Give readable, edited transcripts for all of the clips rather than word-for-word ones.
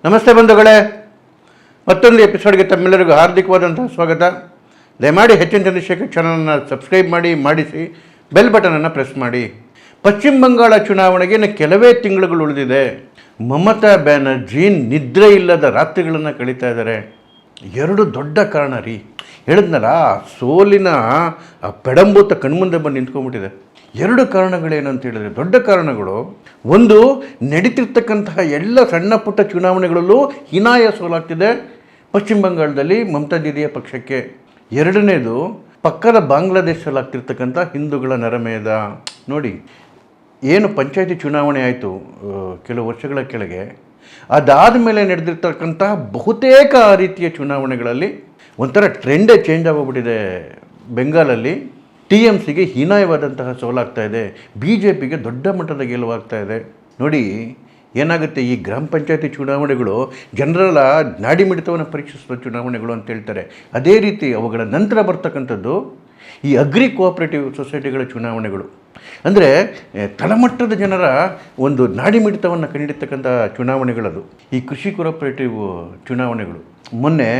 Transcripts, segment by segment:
ನಮಸ್ತೆ ಬಂಧುಗಳೇ, ಮತ್ತೊಂದು ಎಪಿಸೋಡ್ಗೆ ತಮ್ಮೆಲ್ಲರಿಗೂ ಹಾರ್ದಿಕವಾದಂತಹ ಸ್ವಾಗತ. ದಯಮಾಡಿ ಹೆಚ್ಚಿನ ಚಂದ್ರಶೇಖರ್ ಚಾನಲನ್ನು ಸಬ್ಸ್ಕ್ರೈಬ್ ಮಾಡಿಸಿ ಬೆಲ್ ಬಟನನ್ನು ಪ್ರೆಸ್ ಮಾಡಿ. ಪಶ್ಚಿಮ ಬಂಗಾಳ ಚುನಾವಣೆಗೆ ಇನ್ನು ಕೆಲವೇ ತಿಂಗಳುಗಳು ಉಳಿದಿದೆ. ಮಮತಾ ಬ್ಯಾನರ್ಜಿ ನಿದ್ರೆ ಇಲ್ಲದ ರಾತ್ರಿಗಳನ್ನು ಕಳೀತಾ ಇದ್ದಾರೆ. ಎರಡು ದೊಡ್ಡ ಕಾರಣ ರೀ, ಹೇಳಿದ್ನಲ್ಲ, ಸೋಲಿನ ಪೆಡಂಬೂತ ಕಣ್ಮುಂದೆ ಬಂದು ನಿಂತ್ಕೊಂಡ್ಬಿಟ್ಟಿದೆ. ಎರಡು ಕಾರಣಗಳೇನು ಅಂತ ಹೇಳಿದ್ರೆ, ದೊಡ್ಡ ಕಾರಣಗಳು, ಒಂದು, ನಡೀತಿರ್ತಕ್ಕಂತಹ ಎಲ್ಲ ಸಣ್ಣ ಪುಟ್ಟ ಚುನಾವಣೆಗಳಲ್ಲೂ ಹೀನಾಯ ಸೋಲಾಗ್ತಿದೆ ಪಶ್ಚಿಮ ಬಂಗಾಳದಲ್ಲಿ ಮಮತಾ ದೀದಿಯ ಪಕ್ಷಕ್ಕೆ. ಎರಡನೇದು, ಪಕ್ಕದ ಬಾಂಗ್ಲಾದೇಶದಲ್ಲಿ ಆಗ್ತಿರ್ತಕ್ಕಂಥ ಹಿಂದೂಗಳ ನರಮೇಧ. ನೋಡಿ, ಏನು ಪಂಚಾಯತಿ ಚುನಾವಣೆ ಆಯಿತು ಕೆಲವು ವರ್ಷಗಳ ಕೆಳಗೆ, ಅದಾದ ಮೇಲೆ ನಡೆದಿರ್ತಕ್ಕಂತಹ ಬಹುತೇಕ ಆ ರೀತಿಯ ಚುನಾವಣೆಗಳಲ್ಲಿ ಒಂಥರ ಟ್ರೆಂಡೇ ಚೇಂಜ್ ಆಗೋಗ್ಬಿಟ್ಟಿದೆ. ಬೆಂಗಾಲಲ್ಲಿ TMCಗೆ ಹೀನಾಯವಾದಂತಹ ಸೋಲಾಗ್ತಾ ಇದೆ, BJPಗೆ ದೊಡ್ಡ ಮಟ್ಟದ ಗೆಲುವಾಗ್ತಾ ಇದೆ. ನೋಡಿ ಏನಾಗುತ್ತೆ, ಈ ಗ್ರಾಮ ಪಂಚಾಯತಿ ಚುನಾವಣೆಗಳು ಜನರಲ್ಲ ನಾಡಿ ಮಿಡಿತವನ್ನು ಪರೀಕ್ಷಿಸುವ ಚುನಾವಣೆಗಳು ಅಂತ ಹೇಳ್ತಾರೆ. ಅದೇ ರೀತಿ ಅವುಗಳ ನಂತರ ಬರ್ತಕ್ಕಂಥದ್ದು ಈ ಅಗ್ರಿ ಕೋಆಪರೇಟಿವ್ ಸೊಸೈಟಿಗಳ ಚುನಾವಣೆಗಳು. ಅಂದರೆ ತಳಮಟ್ಟದ ಜನರ ಒಂದು ನಾಡಿ ಮಿಡಿತವನ್ನು ಕಂಡಿರ್ತಕ್ಕಂಥ ಚುನಾವಣೆಗಳದು ಈ ಕೃಷಿ ಕೋಆಪರೇಟಿವ್ ಚುನಾವಣೆಗಳು. ಮೊನ್ನೆ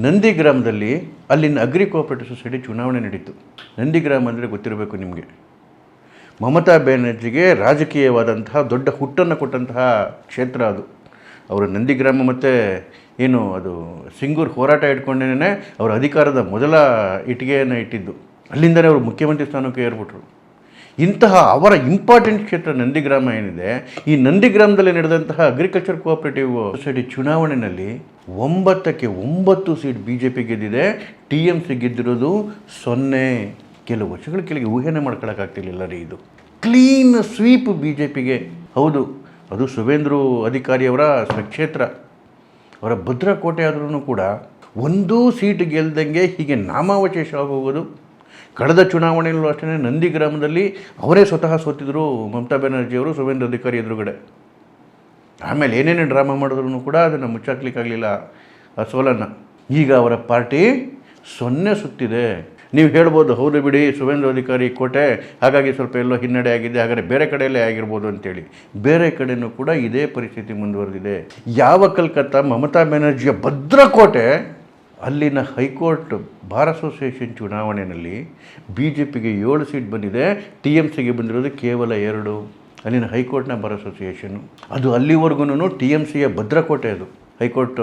ನಂದಿಗ್ರಾಮದಲ್ಲಿ ಅಲ್ಲಿನ ಅಗ್ರಿ ಕೋಆಪರೇಟಿವ್ ಸೊಸೈಟಿ ಚುನಾವಣೆ ನಡೀತು. ನಂದಿಗ್ರಾಮ ಅಂದರೆ ಗೊತ್ತಿರಬೇಕು ನಿಮಗೆ, ಮಮತಾ ಬ್ಯಾನರ್ಜಿಗೆ ರಾಜಕೀಯವಾದಂತಹ ದೊಡ್ಡ ಹುಟ್ಟನ್ನು ಕೊಟ್ಟಂತಹ ಕ್ಷೇತ್ರ ಅದು. ಅವರು ನಂದಿಗ್ರಾಮ ಮತ್ತು ಏನು ಅದು ಸಿಂಗೂರು ಹೋರಾಟ ಇಟ್ಕೊಂಡೇ ಅವರ ಅಧಿಕಾರದ ಮೊದಲ ಇಟ್ಟಿಗೆಯನ್ನು ಇಟ್ಟಿದ್ದು. ಅಲ್ಲಿಂದಲೇ ಅವರು ಮುಖ್ಯಮಂತ್ರಿ ಸ್ಥಾನಕ್ಕೆ ಏರ್ಬಿಟ್ರು. ಇಂತಹ ಅವರ ಇಂಪಾರ್ಟೆಂಟ್ ಕ್ಷೇತ್ರ ನಂದಿಗ್ರಾಮ ಏನಿದೆ, ಈ ನಂದಿಗ್ರಾಮದಲ್ಲಿ ನಡೆದಂತಹ ಅಗ್ರಿಕಲ್ಚರ್ ಕೋಆಪರೇಟಿವ್ ಸೊಸೈಟಿ ಚುನಾವಣೆಯಲ್ಲಿ 9ಕ್ಕೆ 9 ಸೀಟ್ BJP ಗೆದ್ದಿದೆ. TMC ಗೆದ್ದಿರೋದು 0. ಕೆಲವು ವರ್ಷಗಳ ಕೆಳಗೆ ಊಹೆನೇ ಮಾಡ್ಕೊಳ್ಳೋಕ್ಕಾಗ್ತಿರ್ಲಿಲ್ಲ ರೀ. ಇದು ಕ್ಲೀನ್ ಸ್ವೀಪ್ BJPಗೆ. ಹೌದು, ಅದು ಸುವೇಂದ್ರು ಅಧಿಕಾರಿಯವರ ಸ್ವಕ್ಷೇತ್ರ, ಅವರ ಭದ್ರಕೋಟೆ ಆದ್ರೂ ಕೂಡ ಒಂದೂ ಸೀಟ್ ಗೆಲ್ದಂಗೆ ಹೀಗೆ ನಾಮಾವಶೇಷ ಆಗೋಗೋದು. ಕಳೆದ ಚುನಾವಣೆಯಲ್ಲೂ ಅಷ್ಟೇ ನಂದಿಗ್ರಾಮದಲ್ಲಿ ಅವರೇ ಸ್ವತಃ ಸೋತಿದ್ರು ಮಮತಾ ಬ್ಯಾನರ್ಜಿಯವರು ಸುವೇಂದ್ರ ಅಧಿಕಾರಿ ಎದುರುಗಡೆ. ಆಮೇಲೆ ಏನೇನು ಡ್ರಾಮಾ ಮಾಡಿದ್ರು ಕೂಡ ಅದನ್ನು ಮುಚ್ಚಾಕ್ಲಿಕ್ಕಾಗಲಿಲ್ಲ ಆ ಸೋಲನ್ನು. ಈಗ ಅವರ ಪಾರ್ಟಿ 0 ಸುತ್ತಿದೆ. ನೀವು ಹೇಳ್ಬೋದು, ಹೌದು ಬಿಡಿ, ಸುವೇಂದ್ರ ಅಧಿಕಾರಿ ಕೋಟೆ, ಹಾಗಾಗಿ ಸ್ವಲ್ಪ ಎಲ್ಲೋ ಹಿನ್ನಡೆ ಆಗಿದೆ, ಹಾಗಾದರೆ ಬೇರೆ ಕಡೆಯಲ್ಲೇ ಆಗಿರ್ಬೋದು ಅಂತೇಳಿ. ಬೇರೆ ಕಡೆಯೂ ಕೂಡ ಇದೇ ಪರಿಸ್ಥಿತಿ ಮುಂದುವರೆದಿದೆ. ಯಾವ ಕಲ್ಕತ್ತಾ ಮಮತಾ ಬ್ಯಾನರ್ಜಿಯ ಭದ್ರಕೋಟೆ, ಅಲ್ಲಿನ ಹೈಕೋರ್ಟ್ ಬಾರ್ ಅಸೋಸಿಯೇಷನ್ ಚುನಾವಣೆಯಲ್ಲಿ BJPಗೆ 7 ಸೀಟ್ ಬಂದಿದೆ, TMCಗೆ ಬಂದಿರೋದು ಕೇವಲ 2. ಅಲ್ಲಿನ ಹೈಕೋರ್ಟ್ನ ಬಾರ್ ಅಸೋಸಿಯೇಷನ್ನು ಅದು ಅಲ್ಲಿವರೆಗೂ TMCಯ ಭದ್ರಕೋಟೆ ಅದು ಹೈಕೋರ್ಟ್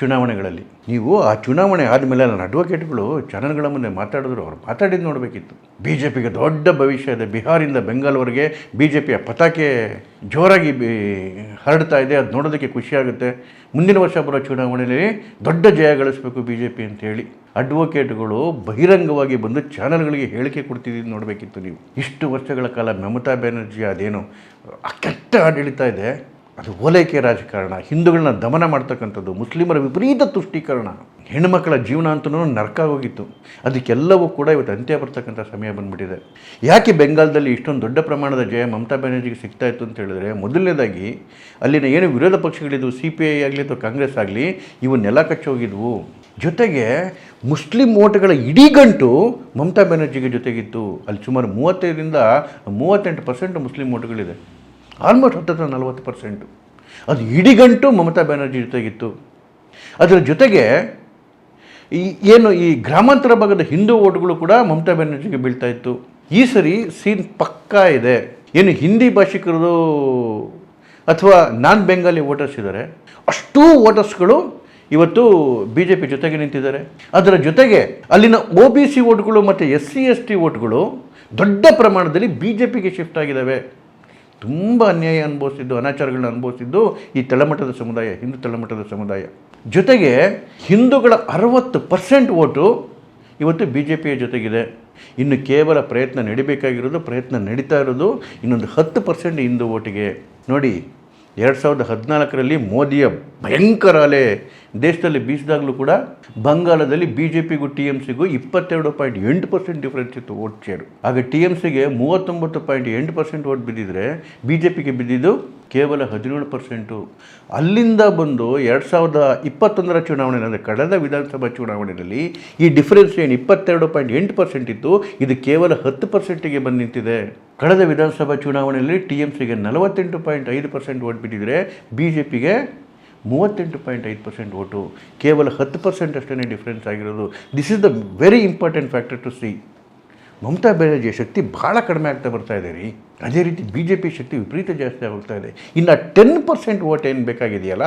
ಚುನಾವಣೆಗಳಲ್ಲಿ. ನೀವು ಆ ಚುನಾವಣೆ ಆದಮೇಲೆ ನನ್ನ ಅಡ್ವೊಕೇಟ್ಗಳು ಚಾನಲ್ಗಳ ಮುಂದೆ ಮಾತಾಡಿದ್ರು. ಅವ್ರು ಮಾತಾಡಿದ್ದು ನೋಡಬೇಕಿತ್ತು. BJPಗೆ ದೊಡ್ಡ ಭವಿಷ್ಯ ಇದೆ. ಬಿಹಾರಿಂದ ಬೆಂಗಾಲ್ವರೆಗೆ BJPಯ ಪತಾಕೆ ಜೋರಾಗಿ ಹರಡ್ತಾ ಇದೆ. ಅದು ನೋಡೋದಕ್ಕೆ ಖುಷಿಯಾಗುತ್ತೆ. ಮುಂದಿನ ವರ್ಷ ಬರೋ ಚುನಾವಣೆಯಲ್ಲಿ ದೊಡ್ಡ ಜಯ ಗಳಿಸಬೇಕು BJP ಅಂತೇಳಿ ಅಡ್ವೊಕೇಟ್ಗಳು ಬಹಿರಂಗವಾಗಿ ಬಂದು ಚಾನಲ್ಗಳಿಗೆ ಹೇಳಿಕೆ ಕೊಡ್ತಿದ್ದು ನೋಡಬೇಕಿತ್ತು ನೀವು. ಇಷ್ಟು ವರ್ಷಗಳ ಕಾಲ ಮಮತಾ ಬ್ಯಾನರ್ಜಿ ಅದೇನು ಕೆಟ್ಟ ಆಡಳಿತ ಇದೆ, ಅದು ಓಲೈಕೆ ರಾಜಕಾರಣ, ಹಿಂದೂಗಳನ್ನ ದಮನ ಮಾಡ್ತಕ್ಕಂಥದ್ದು, ಮುಸ್ಲಿಮರ ವಿಪರೀತ ತುಷ್ಟೀಕರಣ, ಹೆಣ್ಣುಮಕ್ಕಳ ಜೀವನ ಅಂತಲೂ ನರ್ಕ ಹೋಗಿತ್ತು. ಅದಕ್ಕೆಲ್ಲವೂ ಕೂಡ ಇವತ್ತು ಅಂತ್ಯ ಬರ್ತಕ್ಕಂಥ ಸಮಯ ಬಂದುಬಿಟ್ಟಿದೆ. ಯಾಕೆ ಬೆಂಗಾಲದಲ್ಲಿ ಇಷ್ಟೊಂದು ದೊಡ್ಡ ಪ್ರಮಾಣದ ಜಯ ಮಮತಾ ಬ್ಯಾನರ್ಜಿಗೆ ಸಿಗ್ತಾಯಿತ್ತು ಅಂತ ಹೇಳಿದ್ರೆ, ಮೊದಲನೇದಾಗಿ ಅಲ್ಲಿನ ಏನು ವಿರೋಧ ಪಕ್ಷಗಳಿದ್ವು, CPI ಆಗಲಿ ಅಥವಾ ಕಾಂಗ್ರೆಸ್ ಆಗಲಿ, ಇವನ್ನೆಲ್ಲ ಕಚ್ಚೋಗಿದ್ವು. ಜೊತೆಗೆ ಮುಸ್ಲಿಂ ಓಟ್ಗಳ ಇಡೀ ಗಂಟು ಮಮತಾ ಬ್ಯಾನರ್ಜಿಗೆ ಜೊತೆಗಿತ್ತು. ಅಲ್ಲಿ ಸುಮಾರು 35ರಿಂದ 38% ಮುಸ್ಲಿಂ ಓಟ್ಗಳಿದೆ. ಆಲ್ಮೋಸ್ಟ್ 40% ಅದು ಇಡಿಗಂಟು ಮಮತಾ ಬ್ಯಾನರ್ಜಿ ಜೊತೆಗಿತ್ತು. ಅದರ ಜೊತೆಗೆ ಈ ಗ್ರಾಮಾಂತರ ಭಾಗದ ಹಿಂದೂ ಓಟ್ಗಳು ಕೂಡ ಮಮತಾ ಬ್ಯಾನರ್ಜಿಗೆ ಬೀಳ್ತಾ ಇತ್ತು. ಈ ಸರಿ ಸೀನ್ ಪಕ್ಕಾ ಇದೆ. ಏನು ಹಿಂದಿ ಭಾಷಿಕರದು ಅಥವಾ ನಾನ್ ಬೆಂಗಾಲಿ ವೋಟರ್ಸ್ ಇದ್ದಾರೆ, ಅಷ್ಟೂ ವೋಟರ್ಸ್ಗಳು ಇವತ್ತು BJP ಜೊತೆಗೆ ನಿಂತಿದ್ದಾರೆ. ಅದರ ಜೊತೆಗೆ ಅಲ್ಲಿನ OBC ಓಟ್ಗಳು ಮತ್ತು SC ST ಓಟ್ಗಳು ದೊಡ್ಡ ಪ್ರಮಾಣದಲ್ಲಿ BJPಗೆ ಶಿಫ್ಟ್ ಆಗಿದ್ದಾವೆ. ತುಂಬ ಅನ್ಯಾಯ ಅನುಭವಿಸಿದ್ದು, ಅನಾಚಾರಗಳನ್ನ ಅನುಭವಿಸಿದ್ದು ಈ ತಳಮಟ್ಟದ ಸಮುದಾಯ, ಹಿಂದೂ ತಳಮಟ್ಟದ ಸಮುದಾಯ. ಜೊತೆಗೆ ಹಿಂದೂಗಳ 60% ಓಟು ಇವತ್ತು BJPಯ ಜೊತೆಗಿದೆ. ಇನ್ನು ಕೇವಲ ಪ್ರಯತ್ನ ನಡಿಬೇಕಾಗಿರೋದು, ಪ್ರಯತ್ನ ನಡೀತಾ ಇರೋದು ಇನ್ನೊಂದು 10% ಹಿಂದೂ ಓಟಿಗೆ. ನೋಡಿ, 2014ರಲ್ಲಿ ಮೋದಿಯ ಭಯಂಕರ ಅಲೆ ದೇಶದಲ್ಲಿ ಬೀಸಿದಾಗಲೂ ಕೂಡ ಬಂಗಾಳದಲ್ಲಿ BJPಗೂ TMCಗೂ 22.8% ಡಿಫ್ರೆನ್ಸ್ ಇತ್ತು ವೋಟ್ ಶೇರು. ಆಗ TMCಗೆ 39.8% ವೋಟ್ ಬಿದ್ದಿದ್ರೆ BJPಗೆ ಬಿದ್ದಿದ್ದು ಕೇವಲ 17%. ಅಲ್ಲಿಂದ ಬಂದು 2021ರ ಚುನಾವಣೆ ಅಂದರೆ ಕಳೆದ ವಿಧಾನಸಭಾ ಚುನಾವಣೆಯಲ್ಲಿ ಈ ಡಿಫರೆನ್ಸ್ ಏನು 22.8% ಇತ್ತು, ಇದು ಕೇವಲ 10%ಗೆ ಬಂದು ನಿಂತಿದೆ. ಕಳೆದ ವಿಧಾನಸಭಾ ಚುನಾವಣೆಯಲ್ಲಿ TMCಗೆ 48.5% ವೋಟ್ ಬಿದ್ದಿದ್ರೆ BJPಗೆ 38.5% ಓಟು, ಕೇವಲ 10% ಅಷ್ಟೇ ಡಿಫ್ರೆನ್ಸ್ ಆಗಿರೋದು. This is the very important factor to see. Mamata ಬ್ಯಾನರ್ಜಿಯ ಶಕ್ತಿ ಭಾಳ ಕಡಿಮೆ ಆಗ್ತಾ ಬರ್ತಾ ಇದೆ ರೀ. ಅದೇ ರೀತಿ BJP ಶಕ್ತಿ ವಿಪರೀತ ಜಾಸ್ತಿ ಆಗೋಗ್ತಾ ಇದೆ. ಇನ್ನು 10% ಓಟ್ ಏನು ಬೇಕಾಗಿದೆಯಲ್ಲ,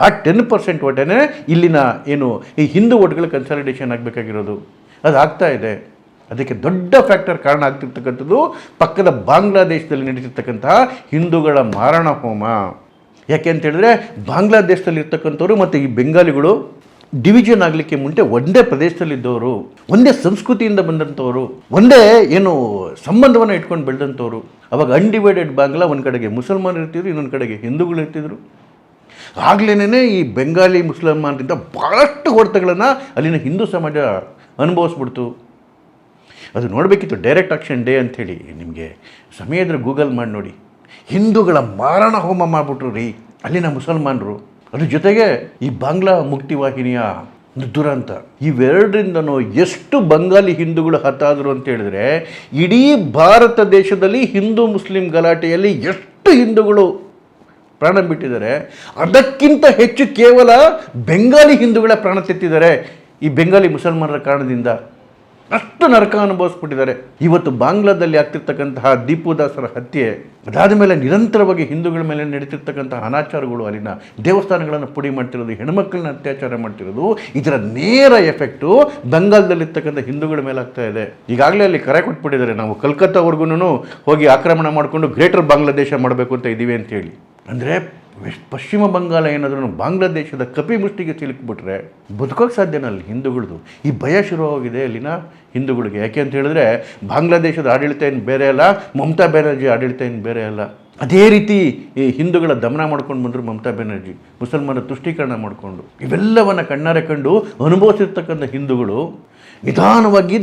ಆ 10% ಓಟೇ ಇಲ್ಲಿನ ಏನು ಈ ಹಿಂದೂ ಓಟ್ಗಳ ಕನ್ಸಾಲಿಡೇಷನ್ ಆಗಬೇಕಾಗಿರೋದು. ಅದು ಆಗ್ತಾ ಇದೆ. ಅದಕ್ಕೆ ದೊಡ್ಡ ಫ್ಯಾಕ್ಟರ್ ಕಾರಣ ಆಗ್ತಿರ್ತಕ್ಕಂಥದ್ದು ಪಕ್ಕದ ಬಾಂಗ್ಲಾದೇಶದಲ್ಲಿ ನಡೀತಿರ್ತಕ್ಕಂತಹ ಹಿಂದೂಗಳ ಮಾರಣ ಹೋಮ. ಯಾಕೆ ಅಂತ ಹೇಳಿದ್ರೆ ಬಾಂಗ್ಲಾದೇಶದಲ್ಲಿ ಇರ್ತಕ್ಕಂಥವ್ರು ಮತ್ತು ಈ ಬೆಂಗಾಲಿಗಳು ಡಿವಿಷನ್ ಆಗಲಿಕ್ಕೆ ಮುಂಚೆ ಒಂದೇ ಪ್ರದೇಶದಲ್ಲಿದ್ದವರು, ಒಂದೇ ಸಂಸ್ಕೃತಿಯಿಂದ ಬಂದಂಥವರು, ಒಂದೇ ಏನು ಸಂಬಂಧವನ್ನು ಇಟ್ಕೊಂಡು ಬೆಳೆದಂಥವ್ರು. ಅವಾಗ ಅನ್ಡಿವೈಡೆಡ್ ಬಾಂಗ್ಲಾ, ಒಂದು ಕಡೆಗೆ ಮುಸಲ್ಮಾನರು ಇರ್ತಿದ್ರು, ಇನ್ನೊಂದು ಕಡೆಗೆ ಹಿಂದೂಗಳು ಇರ್ತಿದ್ರು. ಆಗ್ಲೇ ಈ ಬೆಂಗಾಲಿ ಮುಸಲ್ಮಾನರಿಂದ ಭಾಳಷ್ಟು ಹೊಡೆತಗಳನ್ನು ಅಲ್ಲಿನ ಹಿಂದೂ ಸಮಾಜ ಅನುಭವಿಸ್ಬಿಡ್ತು. ಅದು ನೋಡಬೇಕಿತ್ತು. ಡೈರೆಕ್ಟ್ ಆಕ್ಷನ್ ಡೇ ಅಂಥೇಳಿ ನಿಮಗೆ ಸಮಯ ಇದ್ರೆ ಗೂಗಲ್ ಮಾಡಿ ನೋಡಿ. ಹಿಂದೂಗಳ ಮಾರಣ ಹೋಮ ಮಾಡಿಬಿಟ್ರು ರೀ ಅಲ್ಲಿನ ಮುಸಲ್ಮಾನರು. ಅದ್ರ ಜೊತೆಗೆ ಈ ಬಾಂಗ್ಲಾ ಮುಕ್ತಿವಾಹಿನಿಯ ದುರಂತ, ಇವೆರಡರಿಂದನೂ ಎಷ್ಟು ಬಂಗಾಲಿ ಹಿಂದೂಗಳು ಹತಾದರು ಅಂತ ಹೇಳಿದ್ರೆ, ಇಡೀ ಭಾರತ ದೇಶದಲ್ಲಿ ಹಿಂದೂ ಮುಸ್ಲಿಂ ಗಲಾಟೆಯಲ್ಲಿ ಎಷ್ಟು ಹಿಂದೂಗಳು ಪ್ರಾಣ ಬಿಟ್ಟಿದ್ದಾರೆ, ಅದಕ್ಕಿಂತ ಹೆಚ್ಚು ಕೇವಲ ಬೆಂಗಾಲಿ ಹಿಂದೂಗಳ ಪ್ರಾಣ ತೆತ್ತಿದ್ದಾರೆ ಈ ಬೆಂಗಾಲಿ ಮುಸಲ್ಮಾನರ ಕಾರಣದಿಂದ. ಅಷ್ಟು ನರಕ ಅನುಭವಿಸ್ಬಿಟ್ಟಿದ್ದಾರೆ. ಇವತ್ತು ಬಾಂಗ್ಲಾದಲ್ಲಿ ಆಗ್ತಿರ್ತಕ್ಕಂತಹ ದೀಪು ದಾಸರ ಹತ್ಯೆ, ಅದಾದ ಮೇಲೆ ನಿರಂತರವಾಗಿ ಹಿಂದೂಗಳ ಮೇಲೆ ನಡೀತಿರ್ತಕ್ಕಂತಹ ಅನಾಚಾರಗಳು, ಅಲ್ಲಿನ ದೇವಸ್ಥಾನಗಳನ್ನು ಪುಡಿ ಮಾಡ್ತಿರೋದು, ಹೆಣ್ಮಕ್ಳನ್ನ ಅತ್ಯಾಚಾರ ಮಾಡ್ತಿರೋದು, ಇದರ ನೇರ ಎಫೆಕ್ಟು ಬೆಂಗಾಲ್ದಲ್ಲಿರ್ತಕ್ಕಂಥ ಹಿಂದೂಗಳ ಮೇಲೆ ಆಗ್ತಾ ಇದೆ. ಈಗಾಗಲೇ ಅಲ್ಲಿ ಕರೆ ಕೊಟ್ಬಿಟ್ಟಿದ್ದಾರೆ, ನಾವು ಕಲ್ಕತ್ತಾವರೆಗೂ ಹೋಗಿ ಆಕ್ರಮಣ ಮಾಡಿಕೊಂಡು ಗ್ರೇಟರ್ ಬಾಂಗ್ಲಾದೇಶ ಮಾಡಬೇಕು ಅಂತ ಇದ್ದೀವಿ ಅಂತೇಳಿ. ಅಂದರೆ ಪಶ್ಚಿಮ ಬಂಗಾಳ ಏನಾದರೂ ಬಾಂಗ್ಲಾದೇಶದ ಕಪಿಮುಷ್ಟಿಗೆ ಸಿಲುಕಿಬಿಟ್ರೆ ಬದುಕೋಕ್ಕೆ ಸಾಧ್ಯನಲ್ಲ ಅಲ್ಲಿ ಹಿಂದೂಗಳದು. ಈ ಭಯ ಶುರುವಾಗಿದೆ ಅಲ್ಲಿನ ಹಿಂದೂಗಳಿಗೆ. ಯಾಕೆ ಅಂತ ಹೇಳಿದ್ರೆ ಬಾಂಗ್ಲಾದೇಶದ ಆಡಳಿತ ಏನು ಬೇರೆ ಅಲ್ಲ, ಮಮತಾ ಬ್ಯಾನರ್ಜಿ ಆಡಳಿತ ಏನು ಬೇರೆ ಅಲ್ಲ. ಅದೇ ರೀತಿ ಈ ಹಿಂದೂಗಳ ದಮನ ಮಾಡ್ಕೊಂಡು ಬಂದರು ಮಮತಾ ಬ್ಯಾನರ್ಜಿ, ಮುಸಲ್ಮಾನರ ತುಷ್ಟೀಕರಣ ಮಾಡಿಕೊಂಡು. ಇವೆಲ್ಲವನ್ನು ಕಣ್ಣಾರೆ ಕಂಡು ಅನುಭವಿಸಿರ್ತಕ್ಕಂಥ ಹಿಂದೂಗಳು ನಿಧಾನವಾಗಿ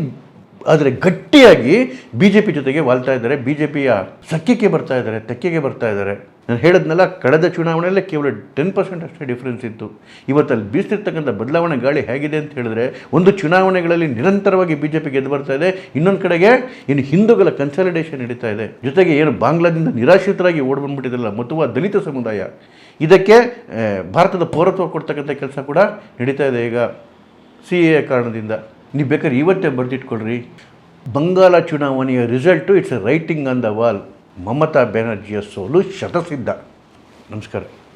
ಆದರೆ ಗಟ್ಟಿಯಾಗಿ BJP ಜೊತೆಗೆ ವಾಲ್ತಾ ಇದ್ದಾರೆ, BJPಯ ಸಖ್ಯಕ್ಕೆ ಬರ್ತಾ ಇದ್ದಾರೆ, ತೆಕ್ಕೆಗೆ ಬರ್ತಾ ಇದ್ದಾರೆ. ನಾನು ಹೇಳಿದ್ನಲ್ಲ, ಕಳೆದ ಚುನಾವಣೆಯಲ್ಲೇ ಕೇವಲ 10% ಅಷ್ಟೇ ಡಿಫ್ರೆನ್ಸ್ ಇತ್ತು. ಇವತ್ತಲ್ಲಿ ಬೀಸ್ತಿರ್ತಕ್ಕಂಥ ಬದಲಾವಣೆ ಗಾಳಿ ಹೇಗಿದೆ ಅಂತ ಹೇಳಿದ್ರೆ, ಒಂದು ಚುನಾವಣೆಗಳಲ್ಲಿ ನಿರಂತರವಾಗಿ BJP ಗೆದ್ದು ಬರ್ತಾ ಇದೆ, ಇನ್ನೊಂದು ಕಡೆಗೆ ಇನ್ನು ಹಿಂದೂಗಳ ಕನ್ಸಾಲಿಡೇಷನ್ ನಡೀತಾ ಇದೆ. ಜೊತೆಗೆ ಏನು ಬಾಂಗ್ಲಾದಿಂದ ನಿರಾಶ್ರಿತರಾಗಿ ಓಡ್ಬಂದ್ಬಿಟ್ಟಿದ್ರಲ್ಲ ಮತುವಾ ದಲಿತ ಸಮುದಾಯ, ಇದಕ್ಕೆ ಭಾರತದ ಪೌರತ್ವ ಕೊಡ್ತಕ್ಕಂಥ ಕೆಲಸ ಕೂಡ ನಡೀತಾ ಇದೆ ಈಗ CAA ಕಾರಣದಿಂದ. ನೀವು ಬೇಕಾದ್ರೆ ಇವತ್ತೇ ಬರೆದಿಟ್ಕೊಳ್ರಿ, ಬಂಗಾಳ ಚುನಾವಣೆಯ result it's writing on the wall. Mamata ಬ್ಯಾನರ್ಜಿಯ ಸೋಲು ಶತಸಿದ್ಧ. ನಮಸ್ಕಾರ.